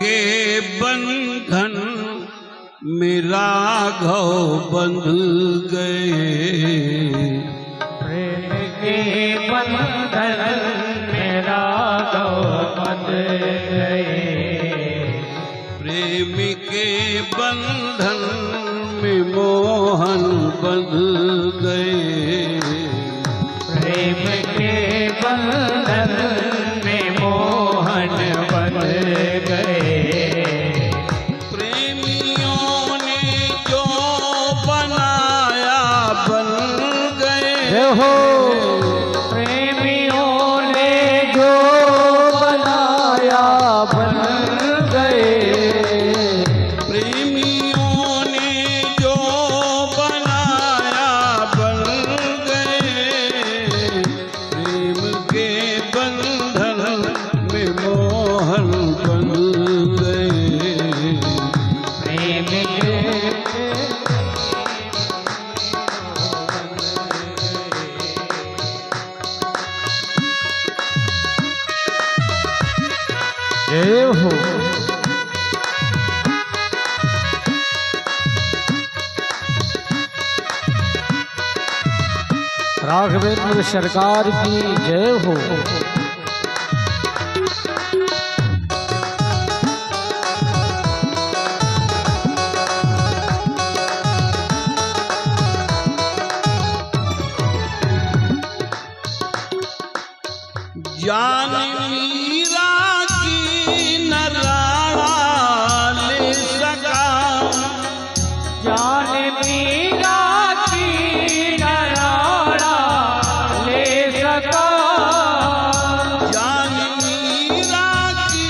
के बंधन में राघव बंध गए। प्रेम के बंधन में राघव बंध गए। प्रेम के बंधन में मोहन बंध गए। प्रेम के बंधन में मोहन बंध गए। प्रेमियों ने जो बनाया बन गए। हो प्रेमियों ने जो बनाया बन गए। प्रेमियों ने जो बनाया बन गए। प्रेम के बंधन में मोहन बन गए। प्रेम के जय हो। राघवेंद्र सरकार की जय हो। जान मीरा की न राणा ले सका। जान मीरा की न राणा ले सका। जान मीरा की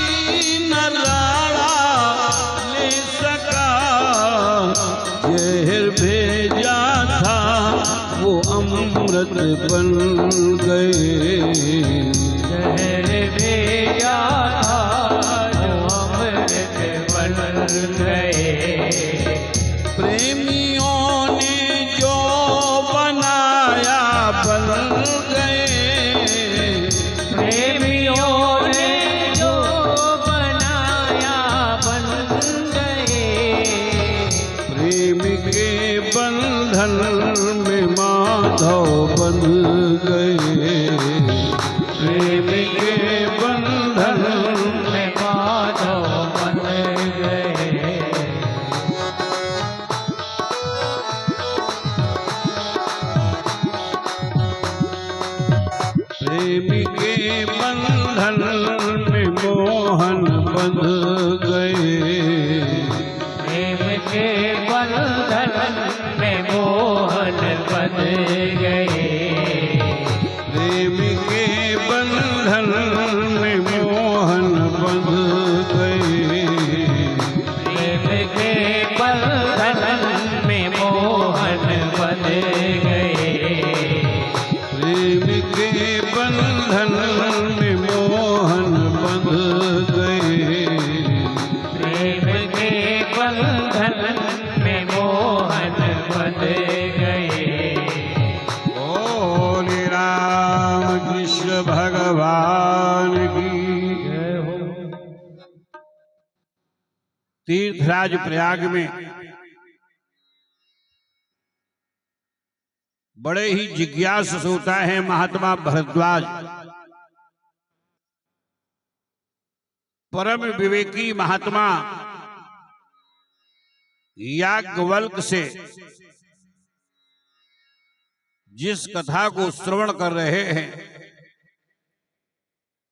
न राणा ले सका। जहर भेजा था वो अमृत बन गए। जहर भेजा था जो अमृत बन गए। प्रेमियों ने जो बनाया बन गए। प्रेमियों ने जो बनाया बन गए। प्रेम के बंधन में माधव बन गए। प्रेम के बंधन में माधव बन गए। प्रेम के बंधन में मोहन बंध गए। प्रेम के बंधन में मोहन बन गए। प्रेम के बंधन में मोहन बंध गए। प्रेम के बंधन में मोहन बन गए। प्रेम के बंधन में मोहन बंध गए। प्रेम के बंधन में मोहन बन गए। बोले राम कृष्ण भगवान की। जय हो। तीर्थराज प्रयाग में बड़े ही जिज्ञासु होता है महात्मा भरद्वाज। परम विवेकी महात्मा याज्ञवल्क्य से जिस कथा को श्रवण कर रहे हैं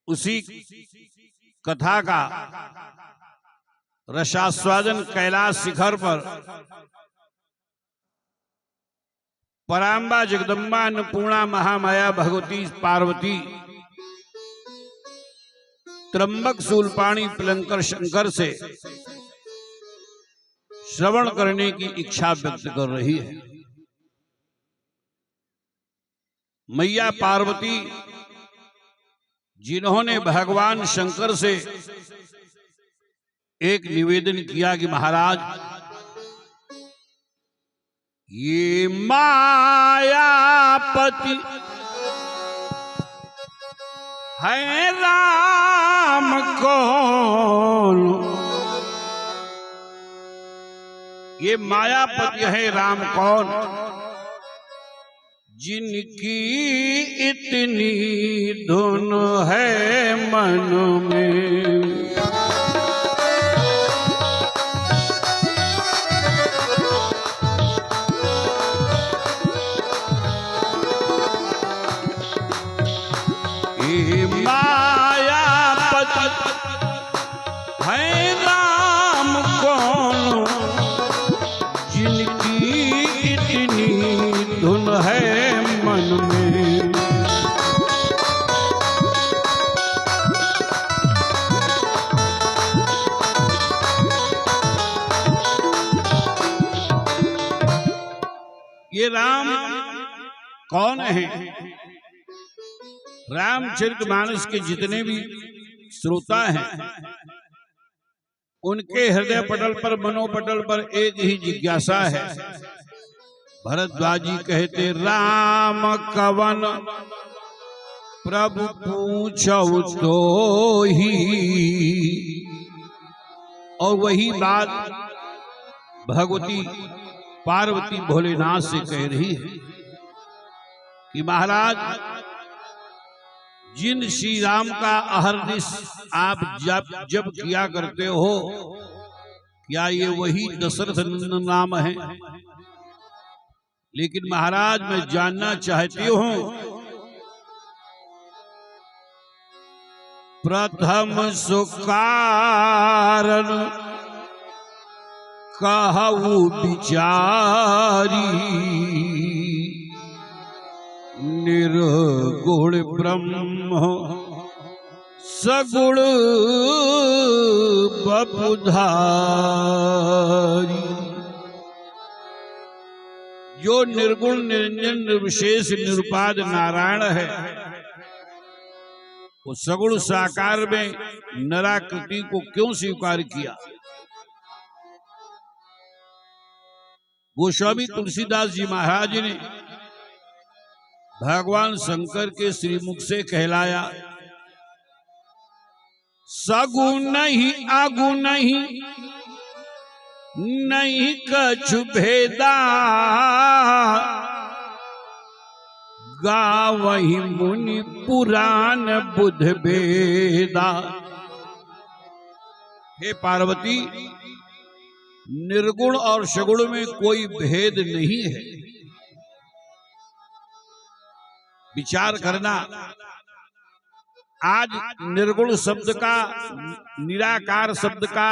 उसी कथा का रसास्वादन कैलाश शिखर पर पराम्बा जगदम्बा अन्नपूर्णा महामाया भगवती पार्वती त्र्यंबक शूलपाणी पिलंकर शंकर से श्रवण करने की इच्छा व्यक्त कर रही है। मैया पार्वती जिन्होंने भगवान शंकर से एक निवेदन किया कि महाराज ये मायापति है राम कौन ये मायापति है राम कौन, जिनकी इतनी धुन है मन में। ये मायापति है राम कौन, जिनकी इतनी धुन है मन में। ये राम कौन है? रामचरितमानस के जितने भी श्रोता हैं, उनके हृदय पटल पर, मनोपटल पर एक ही जिज्ञासा है। भरद्वाज जी कहते राम कवन प्रभु पूछो तो ही, और वही बात भगवती पार्वती भोलेनाथ से कह रही है कि महाराज, जिन श्री राम का अहरनिश आप जब किया करते हो, क्या ये वही दशरथ नंदन राम है? लेकिन महाराज मैं जानना चाहती हूं, प्रथम सुकारण कहु विचारी, निर्गुण ब्रह्म सगुण बपुधारी। जो निर्गुण निरंजन निर्विशेष निरुपाद नारायण है, वो सगुण साकार में नराकृति को क्यों स्वीकार किया? गोस्वामी तुलसीदास जी महाराज ने भगवान शंकर के श्रीमुख से कहलाया, सगुण नहीं अगुण नहीं, नहीं कछु भेदा, गावहि मुनि पुराण बुध वेदा। हे पार्वती, निर्गुण और सगुण में कोई भेद नहीं है। विचार करना, आज निर्गुण शब्द का, निराकार शब्द का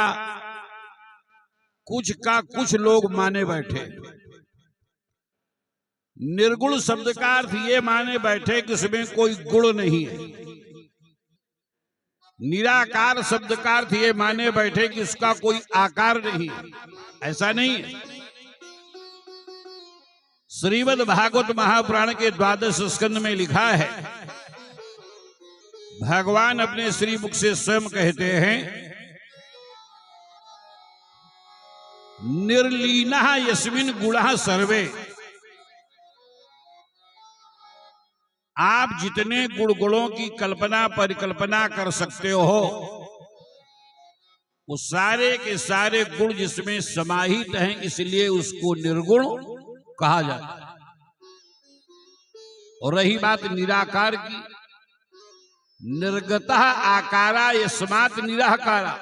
कुछ लोग माने बैठे। निर्गुण शब्द का अर्थ ये माने बैठे कि इसमें कोई गुण नहीं है। निराकार शब्द का अर्थ ये माने बैठे कि उसका कोई आकार नहीं है। ऐसा नहीं है। श्रीमद् भागवत महापुराण के 12 स्कंद में लिखा है, भगवान अपने श्रीमुख से स्वयं कहते हैं, निर्लीना यस्मिन् गुणः सर्वे। आप जितने गुणों की कल्पना परिकल्पना कर सकते हो, वो सारे के सारे गुण जिसमें समाहित हैं, इसलिए उसको निर्गुण कहा जाता है। और रही बात निराकार की, निर्गतः आकारा यस्मात् निराकारा,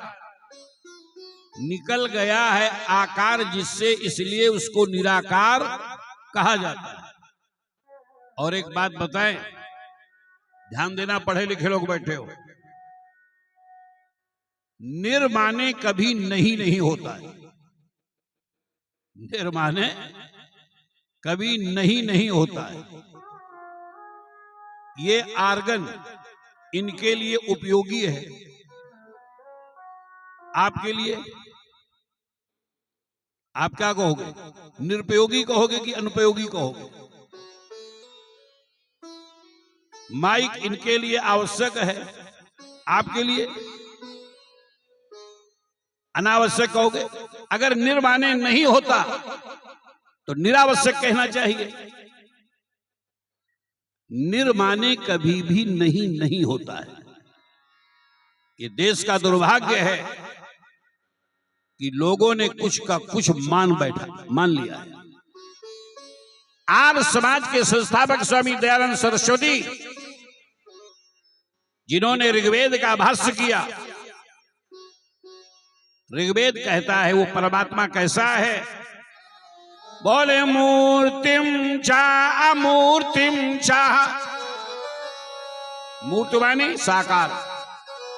निकल गया है आकार जिससे, इसलिए उसको निराकार कहा जाता है। और एक बात बताएं, ध्यान देना, पढ़े लिखे लोग बैठे हो, निर्माने कभी नहीं होता है। निर्माने कभी नहीं होता है। ये आर्गन इनके लिए उपयोगी है, आपके लिए आप क्या कहोगे? निरुपयोगी कहोगे कि अनुपयोगी कहोगे? माइक इनके लिए आवश्यक है, आपके लिए अनावश्यक कहोगे। अगर निर्माने नहीं होता तो निरावश्यक कहना चाहिए। निर्माने कभी भी नहीं होता है। ये देश का दुर्भाग्य है कि लोगों ने कुछ का कुछ मान लिया है। आर्य समाज के संस्थापक स्वामी दयानंद सरस्वती, जिन्होंने ऋग्वेद का भाष्य किया, ऋग्वेद कहता है वो परमात्मा कैसा है, बोले मूर्तिम चा अमूर्तिम चा। मूर्त माने साकार,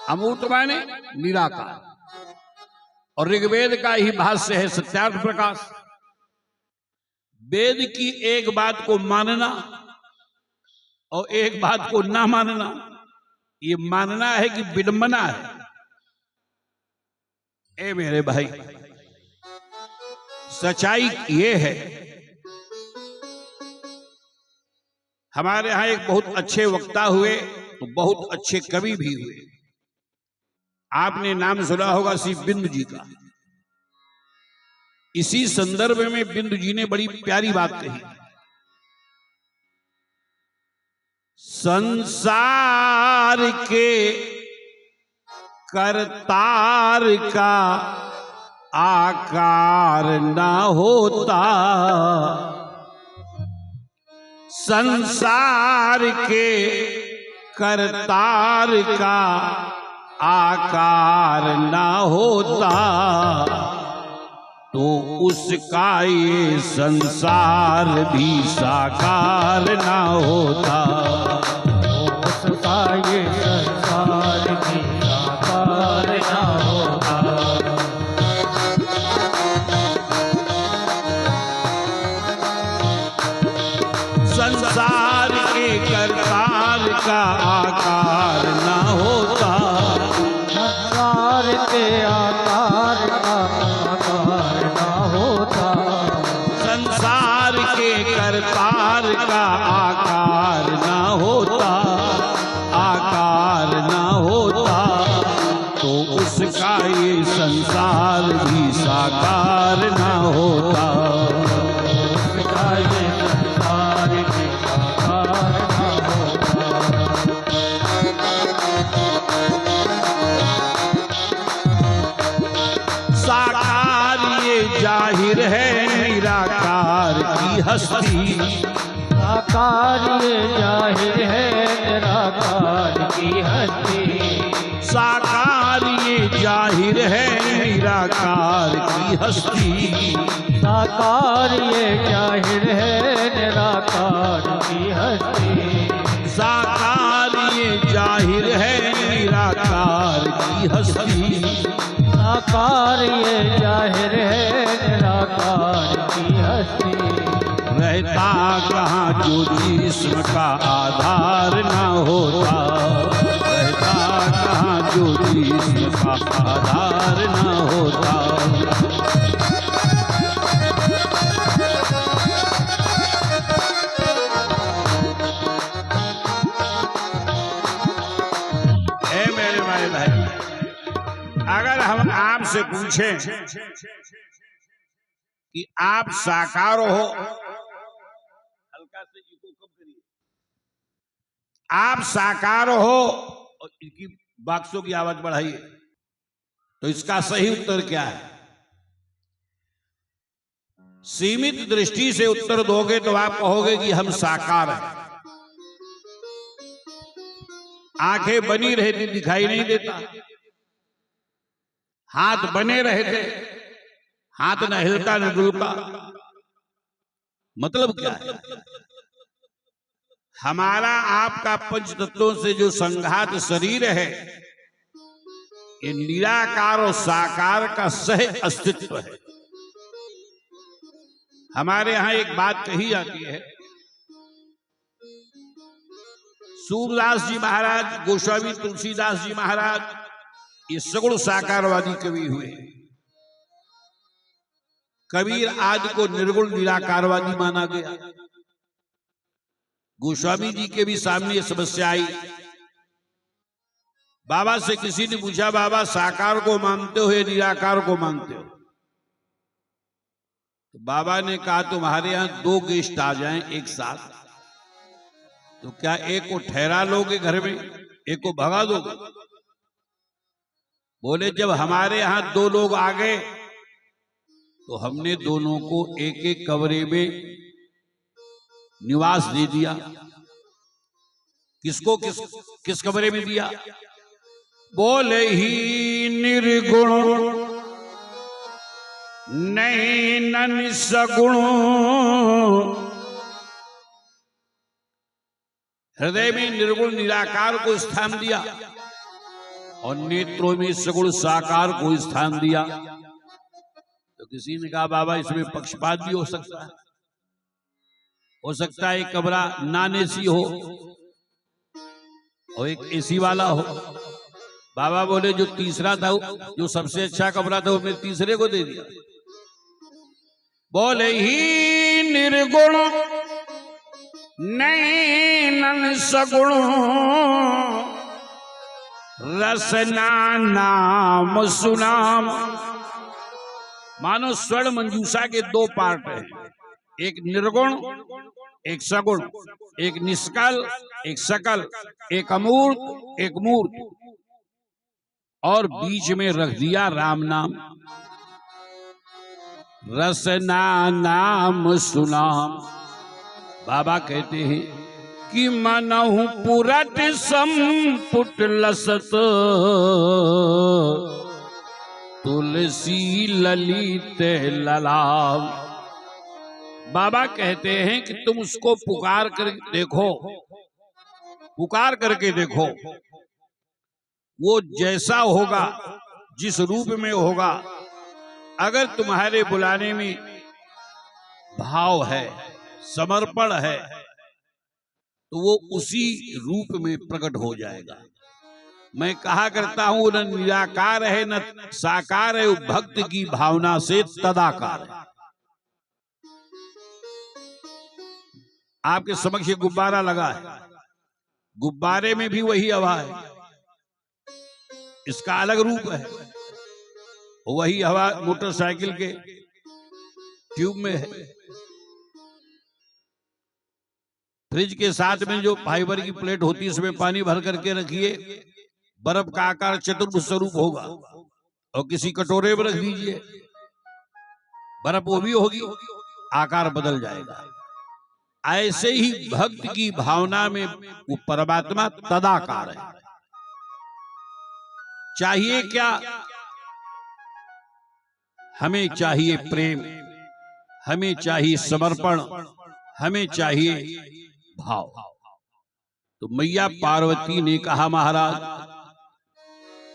अमूर्त माने निराकार। और ऋग्वेद का ही भाष्य है सत्यार्थ प्रकाश। वेद की एक बात को मानना और एक बात को ना मानना, ये मानना है कि विडंबना है। ए मेरे भाई, सच्चाई ये है, हमारे यहां एक बहुत अच्छे वक्ता हुए, तो बहुत अच्छे कवि भी हुए। आपने नाम सुना होगा श्री बिंदु जी का। इसी संदर्भ में बिंदु जी ने बड़ी प्यारी बात कही, संसार के करतार का आकार ना होता, संसार के करतार का आकार ना होता, तो उसका ये संसार भी साकार ना होता, उसका ये संसार भी साकार ना होता। संसार के करतार का आकार ना होता, संसार के आकार का आकार ना होता, संसार के करतार का आकार ना होता, आकार ना होता, तो उसका ये संसार भी साकार ना होता, उसका ये संसार भी साकार ना होता। साकार ये जाहिर है निराकार की हस्ती, साकार ये जाहिर है निराकार की हस्ती, साकार ये जाहिर है निराकार की हस्ती, साकार ये जाहिर है निराकार की हस्ती, साकार ये जाहिर है निराकार की हस्ती, साकार ये जाहिर है निराकार की हस्ती। रहता कहाँ जो जिस्म का आधार ना होता, रहता कहाँ जो जिस्म का आधार ना होता, ए मेरे भाई, अगर हम आपसे पूछें कि आप साकार हो, हल्का से इको कम करिए, आप साकार हो, और इनकी बाक्सों की आवाज बढ़ाइए, तो इसका सही उत्तर क्या है? सीमित दृष्टि से उत्तर दोगे तो आप कहोगे कि हम साकार हैं। आंखें बनी रहती दिखाई नहीं देता, हाथ बने रहते, हाथ न हिलता न डुलता, मतलब क्या है? हमारा आपका पंच तत्वों से जो संघात शरीर है, ये निराकार और साकार का सह अस्तित्व है। हमारे यहां एक बात कही जाती है, सूरदास जी महाराज, गोस्वामी तुलसीदास जी महाराज, ये सगुण साकारवादी कवि हुए। कबीर आदि को निर्गुण निराकारवादी माना गया। गोस्वामी जी के भी सामने ये समस्या आई। बाबा से किसी ने पूछा, बाबा साकार को मानते हो या निराकार को मानते हो? तो बाबा ने कहा, तुम्हारे यहां दो गेस्ट आ जाएं एक साथ, तो क्या एक को ठहरा लोगे घर में, एक को भगा दोगे? बोले, जब हमारे यहां दो लोग आ गए तो हमने दोनों को एक एक कमरे में निवास दे दिया। किसको किस कमरे में दिया? बोले ही निर्गुण नैनन सगुण, हृदय में निर्गुण निराकार को स्थान दिया और नेत्रों में सगुण साकार को स्थान दिया। तो किसी ने कहा बाबा इसमें पक्षपात भी हो सकता है एक कमरा नॉन एसी हो और एक एसी वाला हो। बाबा बोले जो तीसरा था, जो सबसे अच्छा कमरा था, वो मैंने तीसरे को दे दिया। बोले ही निर्गुण नैनन सगुण, रसना नाम सुनाम। मानो स्वर्ण मंजूषा के दो पार्ट हैं, एक निर्गुण एक सगुण, एक निष्कल एक सकल, एक अमूर्त एक मूर्त, और बीच में रख दिया राम नाम। रसना नाम सुनाम। बाबा कहते हैं कि मनहु पुरट संपुट लसत, तुलसी ललित ललाम। बाबा कहते हैं कि तुम उसको पुकार कर देखो, पुकार करके देखो, वो जैसा होगा, जिस रूप में होगा, अगर तुम्हारे बुलाने में भाव है, समर्पण है, तो वो उसी रूप में प्रकट हो जाएगा। मैं कहा करता हूं न निराकार है न साकार है, वो भक्त की भावना से तदाकार है। आपके समक्ष ये गुब्बारा लगा है, गुब्बारे में भी वही हवा है, इसका अलग रूप है। वही हवा मोटरसाइकिल के ट्यूब में है। फ्रिज के साथ में जो फाइबर की प्लेट होती है, उसमें पानी भर करके रखिए, बर्फ का आकार चतुर्भुज स्वरूप होगा, और किसी कटोरे में रख दीजिए, बर्फ वो भी होगी, आकार बदल जाएगा। ऐसे ही भक्त की भावना में वो परमात्मा तदाकार है। चाहिए क्या? हमें चाहिए प्रेम, हमें चाहिए समर्पण, हमें चाहिए भाव। तो मैया पार्वती ने कहा महाराज,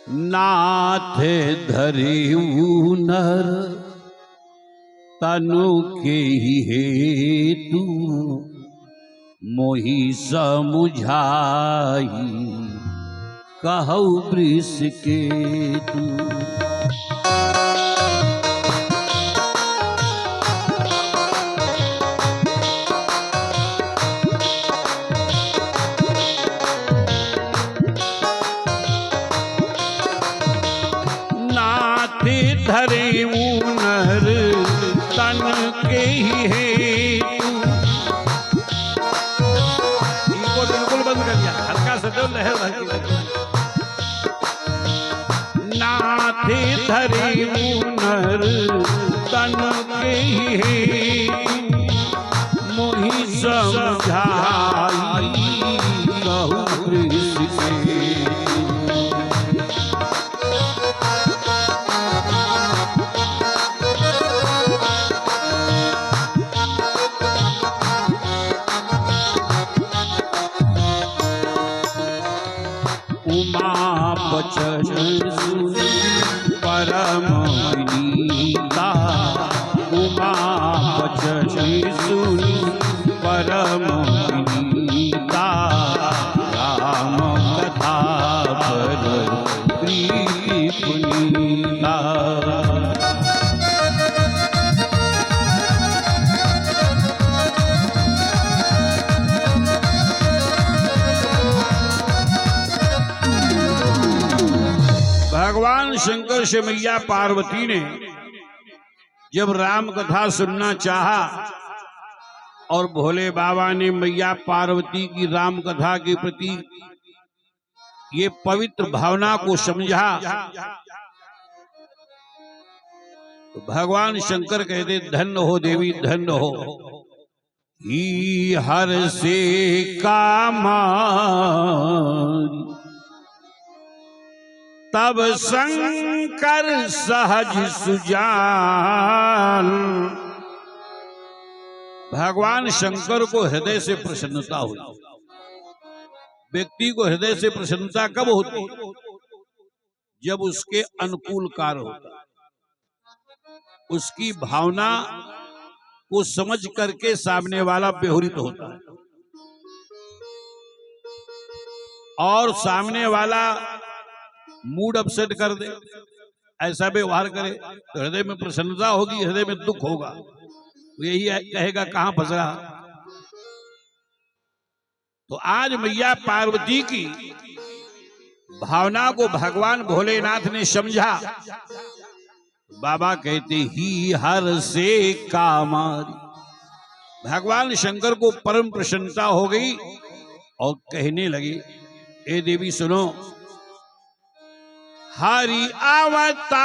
नाथ धरिऊ नर तनु के ही हेतु, मोहि समुझाई कहु वृष केतु। धरे नर तन के ही हेतु। इनको बिल्कुल बंद कर दिया, हल्का सा दो लहर नाथे धरे नर तन के ही हेतु, मोहि समझाई कहु वृष केतु। बचन सुनि परम विनीता, उमा बचन सुनि परम विनीता, राम कथा पर प्रीति पुनीता। भगवान शंकर से मैया पार्वती ने जब राम कथा सुनना चाहा और भोले बाबा ने मैया पार्वती की राम कथा के प्रति ये पवित्र भावना को समझा, तो भगवान शंकर कहते धन्य हो देवी धन्य हो, ही हर से कामारी। तब शंकर सहज सुजान, भगवान शंकर को हृदय से प्रसन्नता हुई। व्यक्ति को हृदय से प्रसन्नता कब होती? जब उसके अनुकूल कार्य होता, उसकी भावना को समझ करके सामने वाला व्यवहारित होता है और सामने वाला मूड अपसेट कर दे, ऐसा व्यवहार करे तो हृदय में प्रसन्नता होगी, हृदय में दुख होगा। यही कहेगा कहां फंस रहा। तो आज मैया पार्वती की भावना को भगवान भोलेनाथ ने समझा। बाबा कहते ही हर से कामारी, भगवान शंकर को परम प्रसन्नता हो गई और कहने लगे, ए देवी सुनो, हरि अवतार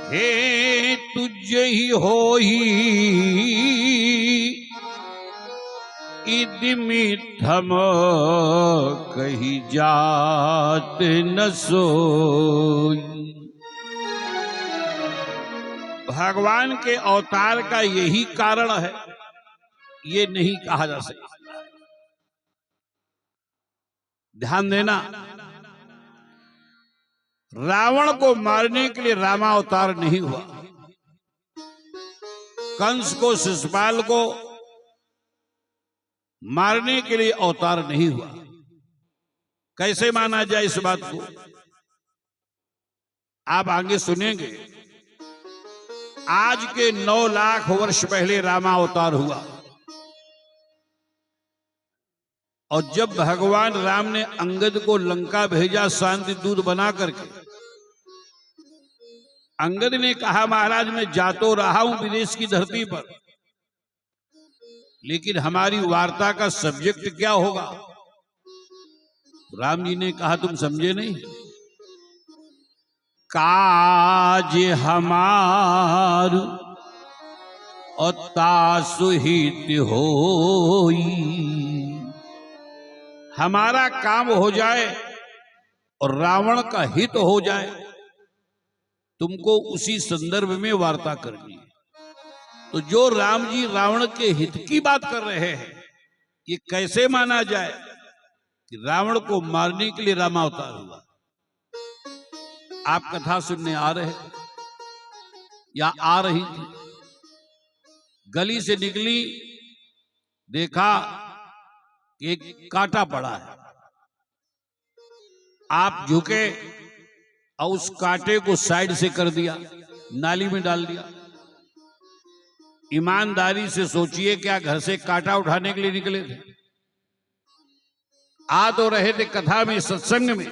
हे तुझ ही होई, इदमिथम कही जात न सोई। भगवान के अवतार का यही कारण है, ये नहीं कहा जा सकता। ध्यान देना, रावण को मारने के लिए रामावतार नहीं हुआ, कंस को शिशुपाल को मारने के लिए अवतार नहीं हुआ। कैसे माना जाए इस बात को, आप आगे सुनेंगे। आज के 9 लाख वर्ष पहले रामावतार हुआ और जब भगवान राम ने अंगद को लंका भेजा शांति दूत बना करके, अंगद ने कहा महाराज मैं जा तो रहा हूं विदेश की धरती पर, लेकिन हमारी वार्ता का सब्जेक्ट क्या होगा? राम जी ने कहा तुम समझे नहीं, काज हमार और तासुहित होई। हमारा काम हो जाए और रावण का हित हो जाए, तुमको उसी संदर्भ में वार्ता करनी है। तो जो राम जी रावण के हित की बात कर रहे हैं, ये कैसे माना जाए कि रावण को मारने के लिए रामावतार हुआ? आप कथा सुनने आ रहे या आ रही थी, गली से निकली, देखा कि एक कांटा पड़ा है, आप झुके और उस कांटे को साइड से कर दिया, नाली में डाल दिया। ईमानदारी से सोचिए, क्या घर से कांटा उठाने के लिए निकले थे? आ तो रहे थे कथा में, सत्संग में,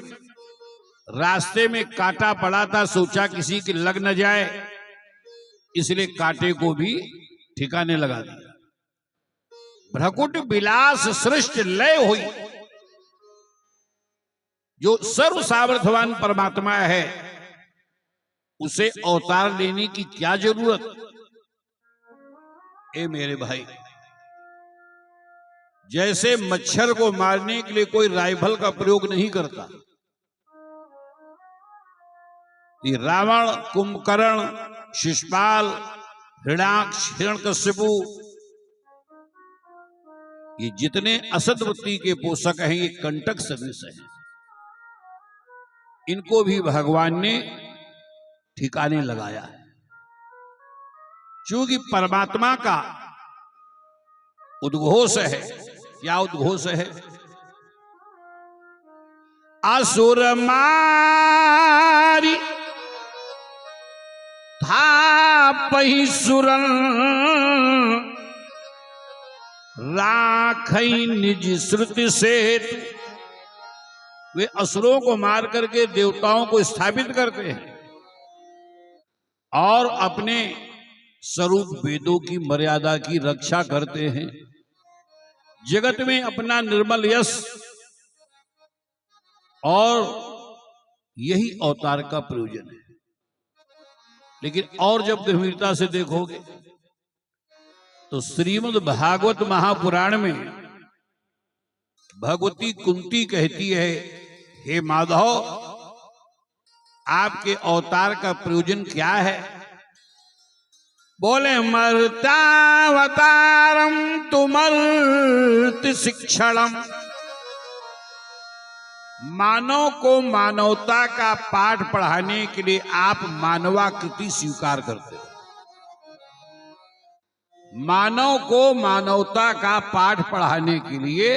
रास्ते में कांटा पड़ा था, सोचा किसी की लग न जाए, इसलिए कांटे को भी ठिकाने लगा दिया। भ्रकुट विलास सृष्टि लय हुई। जो सर्व सामर्थ्यवान परमात्मा है, उसे अवतार लेने की क्या जरूरत? ए मेरे भाई, जैसे मच्छर को मारने के लिए कोई राइफल का प्रयोग नहीं करता, ये रावण, कुंभकर्ण, शिशुपाल, हिरण्याक्ष, हिरण्यकशिपु, ये जितने असतवृत्ति के पोषक हैं, ये कंटक सदृश हैं। इनको भी भगवान ने ठिकाने लगाया है, क्योंकि परमात्मा का उद्घोष है। क्या उद्घोष है? असुर मारी था पही सुरन, राखई निज श्रुति से। वे असुरों को मार करके देवताओं को स्थापित करते हैं और अपने स्वरूप वेदों की मर्यादा की रक्षा करते हैं। जगत में अपना निर्मल यश और यही अवतार का प्रयोजन है। लेकिन और जब गंभीरता से देखोगे तो श्रीमद् भागवत महापुराण में भगवती कुंती कहती है, हे माधव, आपके अवतार का प्रयोजन क्या है? बोले, मर्त्यावतारम तुमर्त शिक्षणम, मानव को मानवता का पाठ पढ़ाने के लिए आप मानवाकृति स्वीकार करते हो। मानव को मानवता का पाठ पढ़ाने के लिए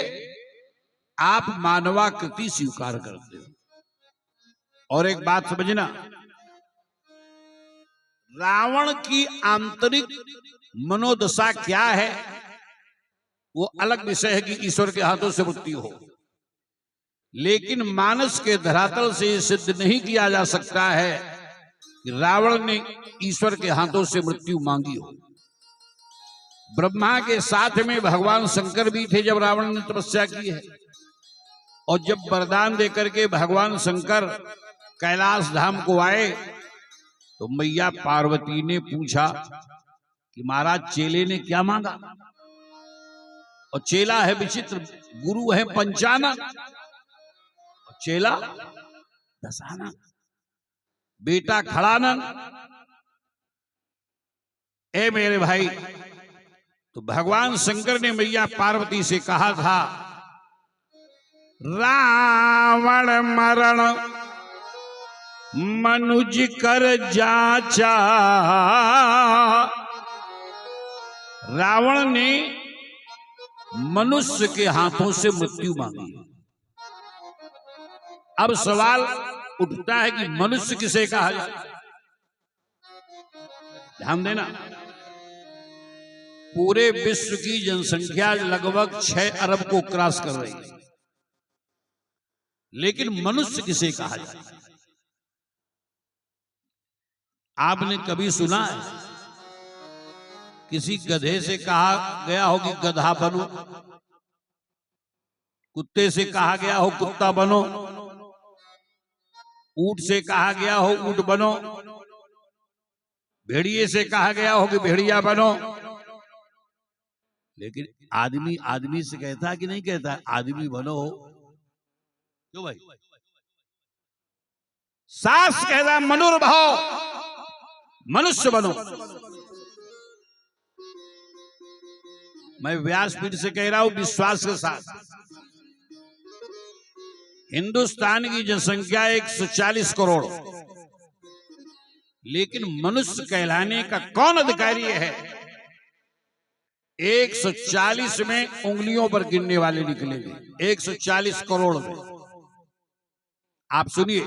आप मानवाकृति स्वीकार करते हो। और एक बात समझना, रावण की आंतरिक मनोदशा क्या है वो अलग विषय है कि ईश्वर के हाथों से मृत्यु हो, लेकिन मानस के धरातल से यह सिद्ध नहीं किया जा सकता है कि रावण ने ईश्वर के हाथों से मृत्यु मांगी हो। ब्रह्मा के साथ में भगवान शंकर भी थे जब रावण ने तपस्या की है, और जब वरदान देकर के भगवान शंकर कैलाश धाम को आए तो मैया पार्वती ने पूछा कि महाराज चेले ने क्या मांगा? और चेला है विचित्र, गुरु है पंचानन, और चेला दशानन, बेटा खड़ानन। ए मेरे भाई, तो भगवान शंकर ने मैया पार्वती से कहा था, रावण मरण मनुज कर जाचा। रावण ने मनुष्य के हाथों से मृत्यु मांगी। अब सवाल उठता है कि मनुष्य किसे कहा जाए? ध्यान देना, पूरे विश्व की जनसंख्या लगभग 6 अरब को क्रॉस कर रही है, लेकिन मनुष्य किसे कहा जाए? आपने कभी सुना है किसी गधे से कहा गया हो कि गधा बनो? कुत्ते से कहा गया हो कुत्ता बनो? ऊंट से कहा गया हो ऊंट बनो? भेड़िए से कहा गया हो कि भेड़िया बनो? लेकिन आदमी आदमी से कहता है कि नहीं कहता? आदमी बनो। क्यों भाई? सास कहता मनुर्भव, मनुष्य बनो। मैं व्यासपीठ से कह रहा हूं विश्वास के साथ, हिंदुस्तान की जनसंख्या 140 करोड़, लेकिन मनुष्य कहलाने का कौन अधिकारी है? 140 में उंगलियों पर गिनने वाले निकलेंगे, 140 करोड़ में। आप सुनिए,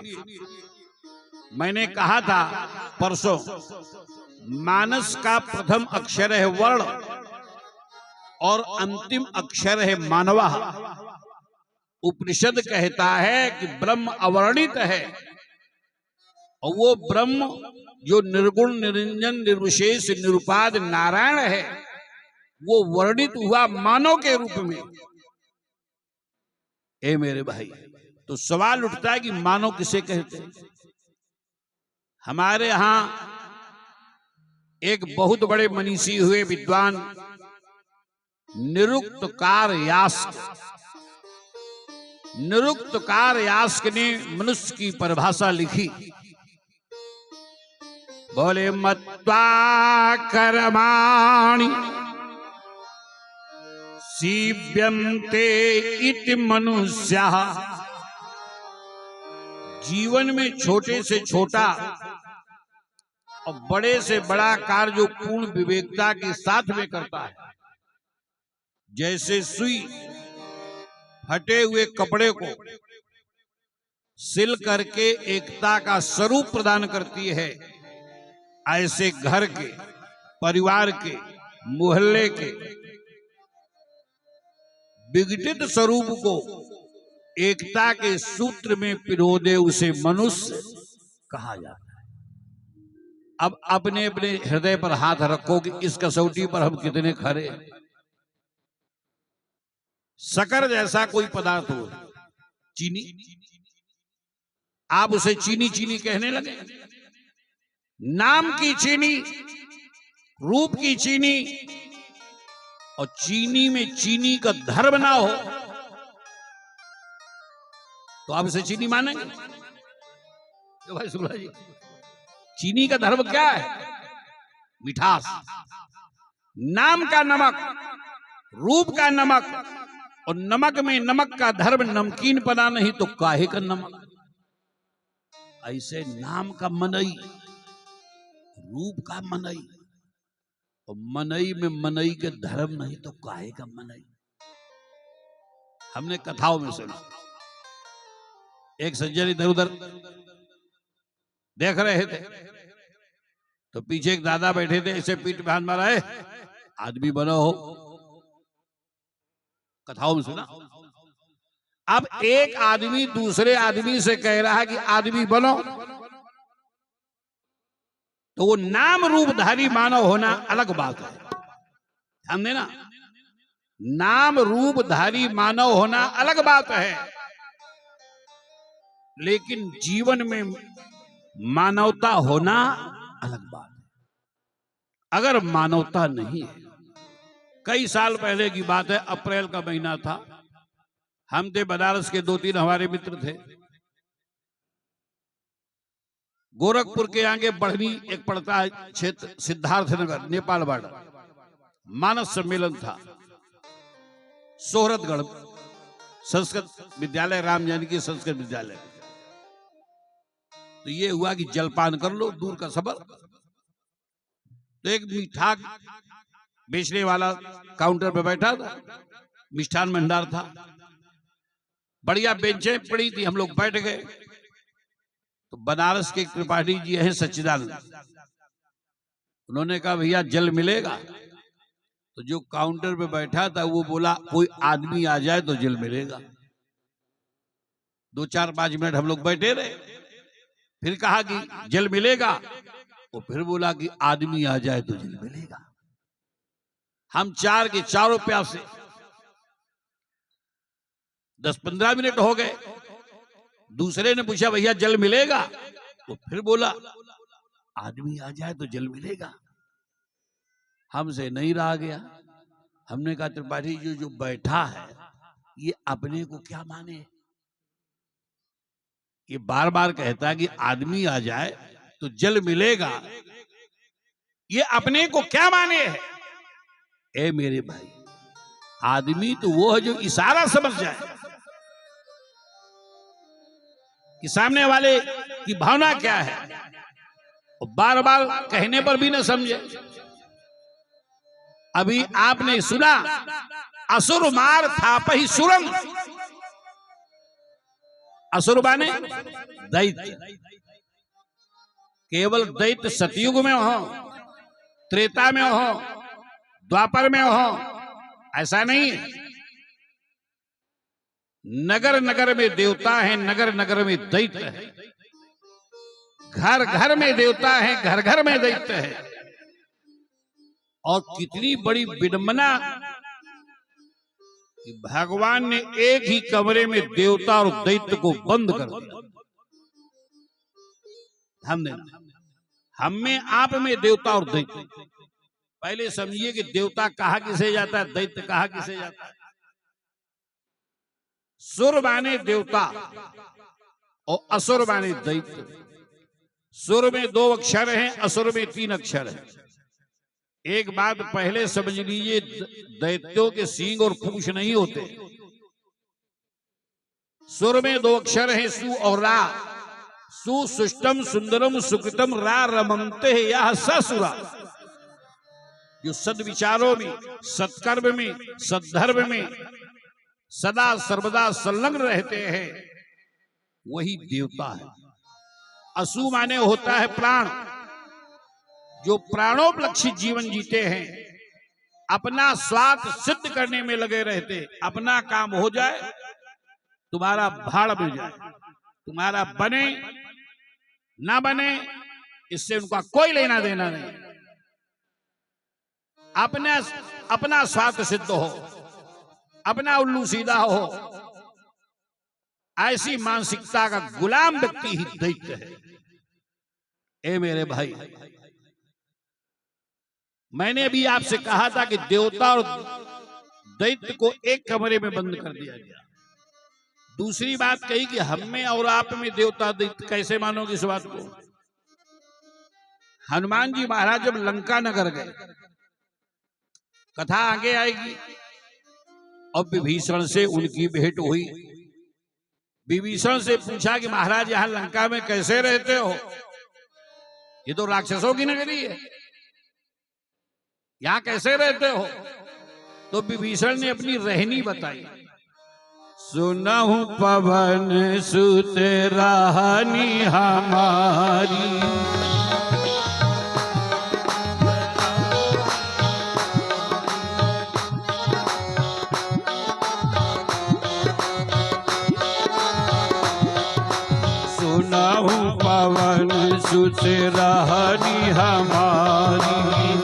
मैंने कहा था परसों, मानस का प्रथम अक्षर है वर्ण और अंतिम अक्षर है मानवा। उपनिषद कहता है कि ब्रह्म अवर्णित है, और वो ब्रह्म जो निर्गुण निरंजन निर्विशेष निरुपाद नारायण है, वो वर्णित हुआ मानव के रूप में। ए मेरे भाई, तो सवाल उठता है कि मानव किसे कहते हैं? हमारे यहां एक बहुत बड़े मनीषी हुए विद्वान निरुक्तकार यास्क ने मनुष्य की परिभाषा लिखी। बोले, मत्वा कर्माणि सीव्यन्ते इति मनुष्यः। जीवन में छोटे से छोटा और बड़े से बड़ा कार्य जो पूर्ण विवेकता के साथ में करता है, जैसे सुई फटे हुए कपड़े को सिल करके एकता का स्वरूप प्रदान करती है, ऐसे घर के, परिवार के, मोहल्ले के विघटित स्वरूप को एकता के सूत्र में पिरो दे, उसे मनुष्य कहा जाता है। अब अपने अपने हृदय पर हाथ रखो कि इस कसौटी पर हम कितने खरे। शक्कर जैसा कोई पदार्थ हो, चीनी, आप उसे चीनी चीनी कहने लगे। नाम की चीनी, रूप की चीनी, और चीनी में चीनी का धर्म ना हो तो आप इसे चीनी मानेंगे? तो भाई शुक्ला जी, चीनी का धर्म क्या है? मिठास। नाम का नमक, रूप का नमक, और नमक में नमक का धर्म नमकीन पना नहीं तो काहे का नमक। ऐसे नाम का मनई, रूप का मनई, और मनई में मनई के धर्म नहीं तो काहे का मनई। हमने कथाओं में सुना, एक सज्जन इधर उधर देख रहे थे तो पीछे एक दादा बैठे थे, ऐसे पीठ पे हाथ मारा, है आदमी बनो हो। कथाओं में सुना। अब एक आदमी दूसरे आदमी से कह रहा है कि आदमी बनो, तो वो नाम रूपधारी मानव होना अलग बात है। हमने ना, नाम रूपधारी मानव होना अलग बात है, लेकिन जीवन में मानवता होना अलग बात है। अगर मानवता नहीं है, कई साल पहले की बात है, अप्रैल का महीना था, हम थे बनारस के, 2-3 हमारे मित्र थे। गोरखपुर के आगे बढ़नी एक पड़ता है क्षेत्र, सिद्धार्थनगर, नेपाल बॉर्डर, मानस सम्मेलन था। सोहरतगढ़ संस्कृत विद्यालय, राम जानकी संस्कृत विद्यालय। तो ये हुआ कि जलपान कर लो, दूर का सफर। तो एक मीठा बेचने वाला काउंटर पे बैठा था, मिष्ठान भंडार था, बढ़िया बेंचें पड़ी थी, हम लोग बैठ गए। तो बनारस के त्रिपाठी जी हैं सच्चिदानंद, उन्होंने कहा भैया जल मिलेगा? तो जो काउंटर पे बैठा था वो बोला कोई आदमी आ जाए तो जल मिलेगा। 2-4-5 मिनट हम लोग बैठे रहे, फिर कहा कि जल मिलेगा, वो फिर बोला कि आदमी आ जाए तो जल मिलेगा। हम चार के चारों प्यासे, 10-15 मिनट हो गए। दूसरे ने पूछा भैया जल मिलेगा? वो फिर बोला आदमी आ जाए तो जल मिलेगा। हमसे नहीं रहा गया, हमने कहा त्रिपाठी जी जो बैठा है ये अपने को क्या माने? ये बार बार कहता है कि आदमी आ जाए तो जल मिलेगा, ये अपने को क्या माने है? ए मेरे भाई, आदमी तो वो है जो इशारा समझ जाए कि सामने वाले की भावना क्या है, और बार बार कहने पर भी न समझे। अभी आपने सुना, असुर मार थापहि सुरंग। असुर माने दैत्य। केवल दैत्य सतयुग में हो, त्रेता में हो, द्वापर में हो, ऐसा नहीं है। नगर नगर में देवता है, नगर नगर में दैत्य है। घर घर में देवता है, घर घर में दैत्य है। और कितनी बड़ी विडंबना कि भगवान ने एक ही कमरे में देवता और दैत्य को बंद कर दिया। हमने, हम में आप में देवता और दैत्य। पहले समझिए कि देवता कहा किसे जाता है, दैत्य कहा किसे जाता है। सुर माने देवता और असुर माने दैत्य। सुर में 2 अक्षर हैं, असुर में 3 अक्षर हैं। एक बात पहले समझ लीजिए, दैत्यों के सींग और पूंछ नहीं होते। सुर में 2 अक्षर हैं, सु और रा। सु सुष्टम सुंदरम सुकृतम, रा रमन्ते यह ससुरा। जो सद्विचारों में, सत्कर्म में, सद्धर्म में सदा सर्वदा संलग्न रहते हैं, वही देवता है। असु माने होता है प्राण। जो प्राणोपलक्षित जीवन जीते हैं, अपना स्वार्थ सिद्ध करने में लगे रहते, अपना काम हो जाए, तुम्हारा भाड़ मिल जाए, तुम्हारा बने ना बने इससे उनका कोई लेना देना नहीं। अपना स्वार्थ सिद्ध हो, अपना उल्लू सीधा हो, ऐसी मानसिकता का गुलाम व्यक्ति ही दैत्य है। ए मेरे भाई, मैंने अभी आपसे कहा था कि देवता और दैत्य को एक कमरे में बंद कर दिया गया। दूसरी बात कही कि हम में और आप में देवता दैत्य, कैसे मानोगे इस बात को? हनुमान जी महाराज जब लंका नगर गए, कथा आगे आएगी, अब विभीषण से उनकी भेंट हुई। विभीषण से पूछा कि महाराज यहां लंका में कैसे रहते हो? ये तो राक्षसों की नगरी है, यहां कैसे रहते हो? तो विभीषण ने अपनी रहनी बताई। सुनहु पवन सुत रानी हमारी, सुनहु पवन सुत रानी हमारी,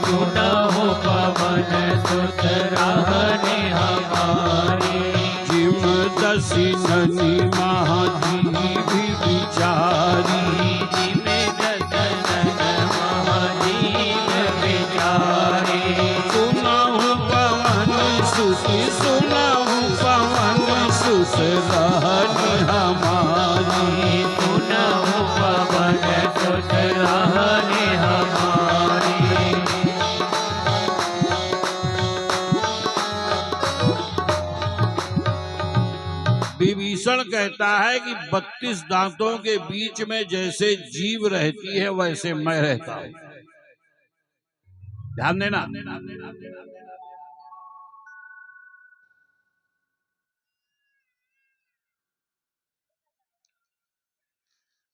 सुनहु पवन सुत रानी हमारी, जिम दसिननि महाजीवी विचारी, जिम दसिननि महाजीवी विचारी, सुनहु पवन सुत, सुनहु पवन सुत रानी हमारी, सुनहु पवन सुत रानी हमारी। विभीषण कहता है कि 32 दांतों के बीच में जैसे जीव रहती है वैसे मैं रहता हूं। ध्यान देना,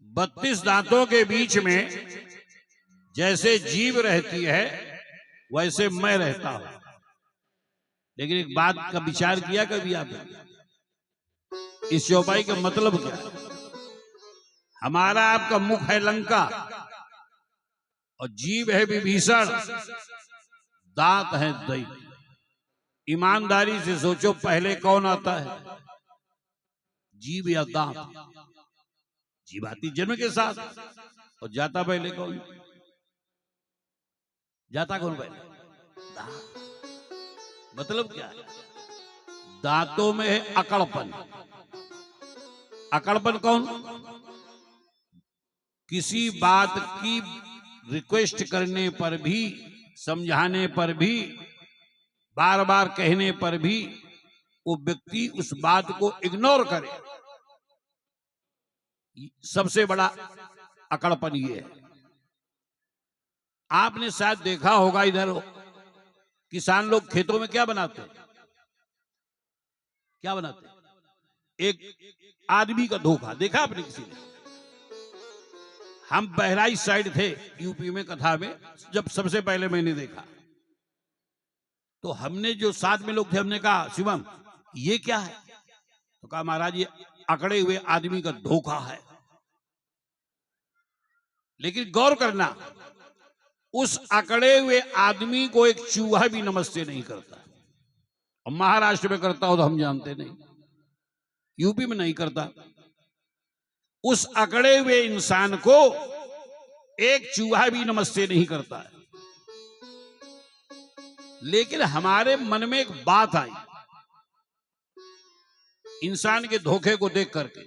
32 दांतों के बीच में जैसे जीव रहती है वैसे मैं रहता हूं। लेकिन एक बात का विचार किया कभी आपने? इस चौपाई का मतलब क्या है? हमारा आपका मुख है लंका और जीव है विभीषण, दांत है दैत्य। ईमानदारी से सोचो, पहले कौन आता है, जीव या दांत? जीव आती जन्म के साथ, और जाता पहले कौन? जाता कौन पहले? दांत। मतलब क्या है? दांतों में है अकड़पन। अकड़पन कौन? किसी बात की रिक्वेस्ट करने पर भी, समझाने पर भी, बार बार कहने पर भी वो व्यक्ति उस बात को इग्नोर करे, सबसे बड़ा अकड़पन ये है। आपने शायद देखा होगा, इधर किसान लोग खेतों में क्या बनाते हैं? क्या बनाते हैं? एक आदमी का धोखा देखा आपने किसी ने? हम बहराइच साइड थे यूपी में, कथा में जब सबसे पहले मैंने देखा, तो हमने जो साथ में लोग थे, हमने कहा शिवम ये क्या है? तो कहा महाराज ये अकड़े हुए आदमी का धोखा है। लेकिन गौर करना, उस अकड़े हुए आदमी को एक चूहा भी नमस्ते नहीं करता। और महाराष्ट्र में करता हो तो हम जानते नहीं, यूपी में नहीं करता। उस अकड़े हुए इंसान को एक चूहा भी नमस्ते नहीं करता है। लेकिन हमारे मन में एक बात आई इंसान के धोखे को देख करके,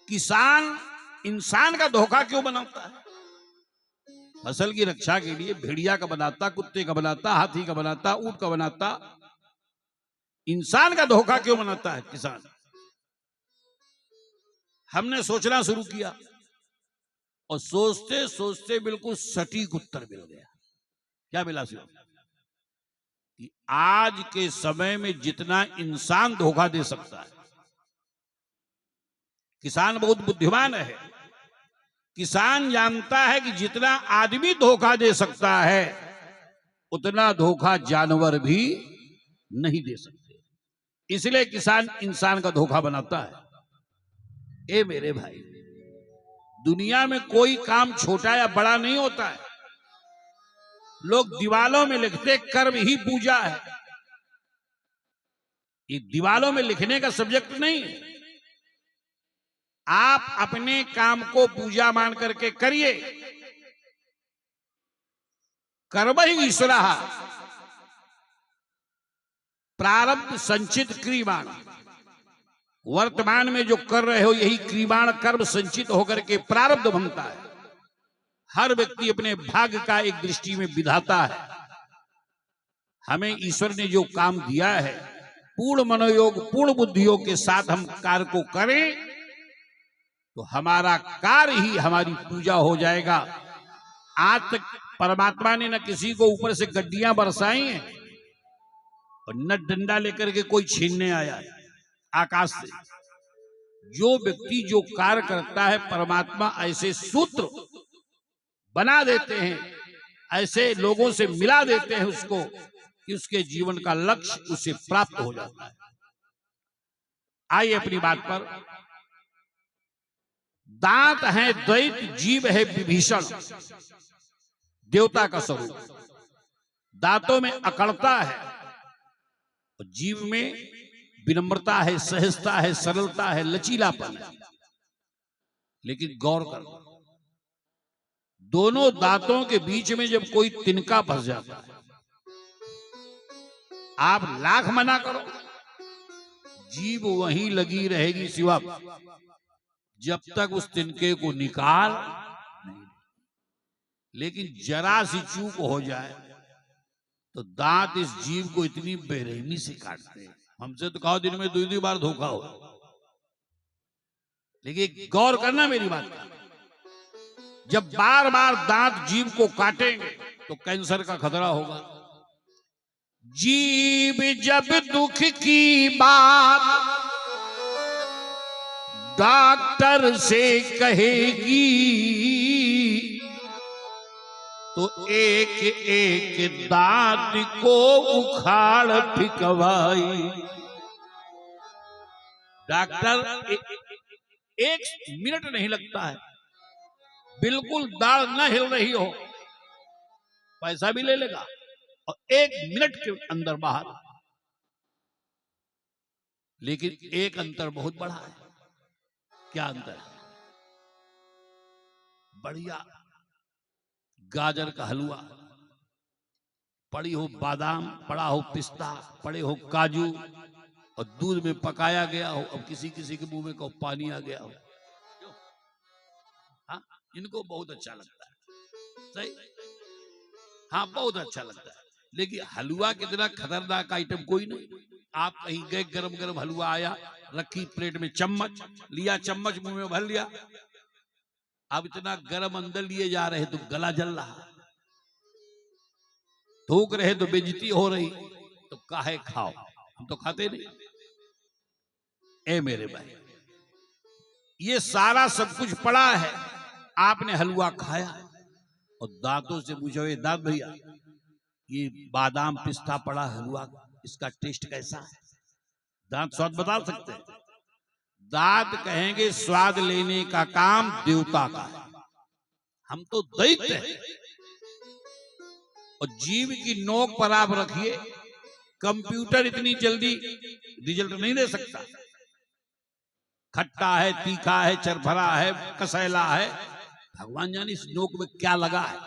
किसान इंसान का धोखा क्यों बनाता है? फसल की रक्षा के लिए भेड़िया का बनाता, कुत्ते का बनाता, हाथी का बनाता, ऊंट का बनाता, इंसान का धोखा क्यों बनाता है किसान? हमने सोचना शुरू किया और सोचते सोचते बिल्कुल सटीक उत्तर मिल गया। क्या मिला सिर्फ? कि आज के समय में जितना इंसान धोखा दे सकता है, किसान बहुत बुद्धिमान है। किसान जानता है कि जितना आदमी धोखा दे सकता है उतना धोखा जानवर भी नहीं दे सकते। इसलिए किसान इंसान का धोखा बनाता है। ए मेरे भाई, दुनिया में कोई काम छोटा या बड़ा नहीं होता है। लोग दीवालों में लिखते कर्म ही पूजा है। ये दीवालों में लिखने का सब्जेक्ट नहीं है, आप अपने काम को पूजा मान करके करिए। कर्म ही ईश्वर प्रारब्ध संचित क्रियमाण। वर्तमान में जो कर रहे हो यही क्रियमाण कर्म संचित होकर के प्रारब्ध बनता है। हर व्यक्ति अपने भाग्य का एक दृष्टि में विधाता है। हमें ईश्वर ने जो काम दिया है पूर्ण मनोयोग पूर्ण बुद्धियोग के साथ हम कार्य को करें तो हमारा कार्य ही हमारी पूजा हो जाएगा। आज तक परमात्मा ने न किसी को ऊपर से गड्डियां बरसाई हैं और न डंडा लेकर के कोई छीनने आया है आकाश से। जो व्यक्ति जो कार्य करता है परमात्मा ऐसे सूत्र बना देते हैं, ऐसे लोगों से मिला देते हैं उसको कि उसके जीवन का लक्ष्य उसे प्राप्त हो जाता है। आइए अपनी बात पर। दांत है द्वैत, जीव है विभीषण, देवता का स्वरूप। दांतों में अकड़ता है और जीव में विनम्रता है, सहजता है, सरलता है, लचीलापन है। लेकिन गौर कर, दोनों दांतों के बीच में जब कोई तिनका फंस जाता है, आप लाख मना करो जीभ वहीं लगी रहेगी सिवा जब तक उस तिनके को निकाल नहीं। लेकिन जरा सी चूक हो जाए तो दांत इस जीव को इतनी बेरहमी से काटते हैं। हमसे तो कहो दिन में 2-2 बार धोखा हो, लेकिन गौर करना मेरी बात का। जब बार बार दांत जीव को काटेंगे तो कैंसर का खतरा होगा। जीव जब दुख की बात डॉक्टर से कहेगी तो एक एक दांत को उखाड़ फिकवाई। डॉक्टर एक मिनट नहीं लगता है, बिल्कुल दाढ़ न हिल रही हो पैसा भी ले लेगा और 1 मिनट के अंदर बाहर। लेकिन एक अंतर बहुत बड़ा है। क्या अंतर है? बढ़िया गाजर का हलवा, पड़ी हो बादाम, पड़ा हो पिस्ता, पड़े हो काजू और दूध में पकाया गया हो, अब किसी किसी के मुंह में को पानी आ गया हो। हाँ, इनको बहुत अच्छा लगता है। सही, हाँ बहुत अच्छा लगता है। लेकिन हलवा कितना खतरनाक आइटम कोई नहीं। आप कहीं गए, गरम गरम हलवा आया, रखी प्लेट में, चम्मच लिया, चम्मच मुंह में भर लिया, अब इतना गरम अंदर लिए जा रहे तो गला जल रहा, थूक रहे तो बेइज्जती हो रही, तो काहे खाओ, हम तो खाते नहीं। ए मेरे भाई, ये सारा सब कुछ पड़ा है, आपने हलवा खाया और दांतों से पूछो, ये दांत भैया ये बादाम पिस्ता पड़ा हलवा, इसका टेस्ट कैसा है? दांत स्वाद बता सकते हैं? दांत कहेंगे स्वाद लेने का काम देवता का है, हम तो दैत्य हैं। और जीव की नोक पर आप रखिए, कंप्यूटर इतनी जल्दी रिजल्ट नहीं दे सकता। खट्टा है, तीखा है, चरफरा है, कसैला है, भगवान जाने इस नोक में क्या लगा है,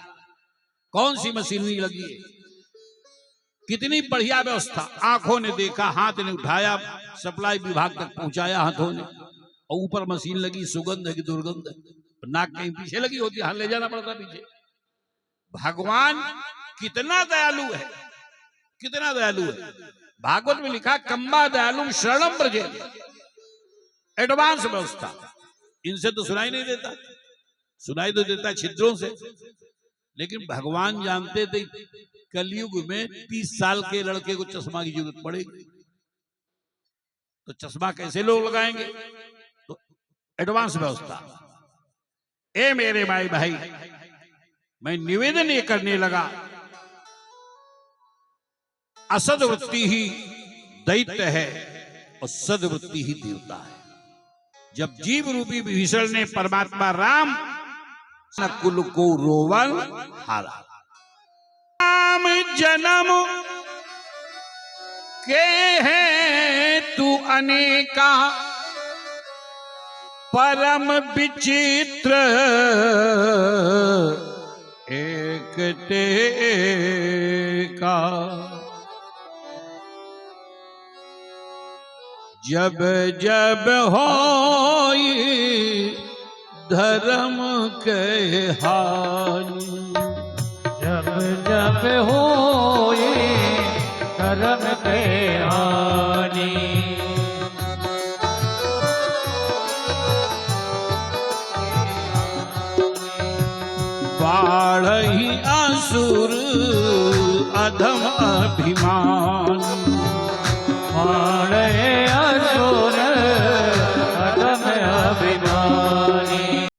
कौन सी मशीनरी लगी है, कितनी बढ़िया व्यवस्था। आंखों ने देखा, हाथ ने उठाया, सप्लाई विभाग तक पहुंचाया हाथों ने, और ऊपर मशीन लगी, सुगंध है कि दुर्गंध है, नाक कहीं पीछे लगी होती है, हाथ ले जाना पड़ता पीछे। भगवान कितना दयालु है, कितना दयालु है। भागवत में लिखा, कम्बा दयालु शरणम ब्रजे, एडवांस व्यवस्था। इनसे तो सुनाई नहीं देता, सुनाई तो देता छिद्रों से। लेकिन भगवान जानते थे कलयुग में 30 साल के लड़के को चश्मा की जरूरत पड़ेगी, तो चश्मा कैसे लोग लगाएंगे? तो एडवांस व्यवस्था। ए मेरे भाई भाई, मैं निवेदन ये करने लगा, असदवृत्ति ही दैत्य है और सदवृत्ति ही देवता है। जब जीव रूपी विभीषण ने परमात्मा राम कुल को रोवन हारा, राम जन्म के हैं तू अनेका, परम विचित्र एक टेका, जब जब होई धर्म के हानि, जब जब होए धर्म के हानि, बाढ़ही असुर अधम अभिमान,